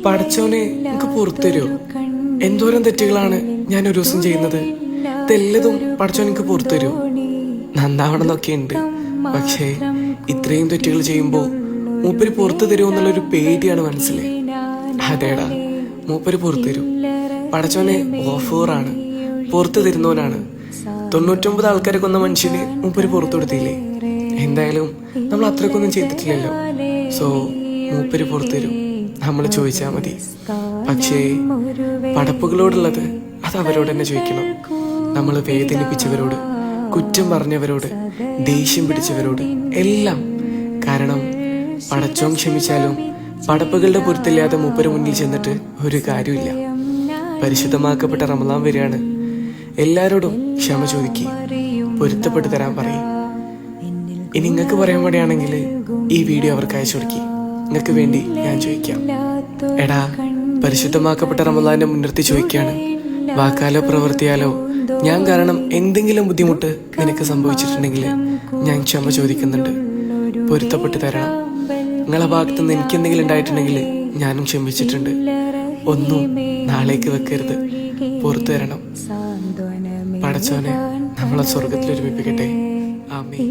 പടച്ചോനെ എനിക്ക് പുറത്തരോ. എന്തോരം തെറ്റുകളാണ് ഞാൻ ഒരു ദിവസം ചെയ്യുന്നത്. ഇതെല്ലതും പടച്ചോൻ എനിക്ക് പുറത്തരോ. നന്നാവണമെന്നൊക്കെ ഉണ്ട്, പക്ഷേ ഇത്രയും തെറ്റുകൾ ചെയ്യുമ്പോൾ മൂപ്പര് പുറത്തു തരുമോ എന്നുള്ളൊരു പേടിയാണ് മനസ്സിൽ. അതേടാ, മൂപ്പര് പുറത്തു തരും. പടച്ചോനെ ഓഫറാണ്, പുറത്തു തരുന്നവനാണ്. 99 ആൾക്കാരെ കൊന്ന മനുഷ്യന് മൂപ്പര് പുറത്തു കൊടുത്തില്ലേ. എന്തായാലും നമ്മൾ അത്രക്കൊന്നും ചെയ്തിട്ടില്ലല്ലോ. സോ മൂപ്പര് പുറത്തു തരും, നമ്മൾ ചോദിച്ചാൽ മതി. പക്ഷേ പടപ്പുകളോടുള്ളത് അത് അവരോട് തന്നെ ചോദിക്കണം. നമ്മൾ വേദനിപ്പിച്ചവരോട്, കുറ്റം പറഞ്ഞവരോട്, ദേഷ്യം പിടിച്ചവരോട് എല്ലാം. കാരണം പടച്ചോൻ ക്ഷമിച്ചാലും പടപ്പുകളുടെ പൊരുത്തില്ലാതെ മൂപ്പര് മുന്നിൽ ചെന്നിട്ട് ഒരു കാര്യമില്ല. പരിശുദ്ധമാക്കപ്പെട്ട റമളാൻ വരികയാണ്. എല്ലാരോടും ക്ഷമ ചോദിക്കി, പൊരുത്തപ്പെട്ട് തരാൻ പറയും. ഇനി നിങ്ങൾക്ക് പറയാൻ വേണ്ടിയാണെങ്കിൽ ഈ വീഡിയോ അവർക്ക് അയച്ചു കൊടുക്കി. നിങ്ങൾക്ക് വേണ്ടി ഞാൻ ചോദിക്കാം. എടാ, പരിശുദ്ധമാക്കപ്പെട്ട റമളാനെ മുൻനിർത്തി ചോദിക്കുകയാണ്. വാക്കാലോ പ്രവൃത്തിയാലോ ഞാൻ കാരണം എന്തെങ്കിലും ബുദ്ധിമുട്ട് നിനക്ക് സംഭവിച്ചിട്ടുണ്ടെങ്കിൽ ഞാൻ ക്ഷമ ചോദിക്കുന്നുണ്ട്, പൊരുത്തപ്പെട്ട് തരണം. നിങ്ങളെ ഭാഗത്ത് നിന്ന് എനിക്ക് എന്തെങ്കിലും ഉണ്ടായിട്ടുണ്ടെങ്കിൽ ഞാനും ക്ഷമിച്ചിട്ടുണ്ട്. ഒന്നും നാളേക്ക് വെക്കരുത്, പുറത്തു തരണം. പടച്ചോനെ നമ്മളെ സ്വർഗത്തിൽ ഒരുമിപ്പിക്കട്ടെ. ആമീൻ.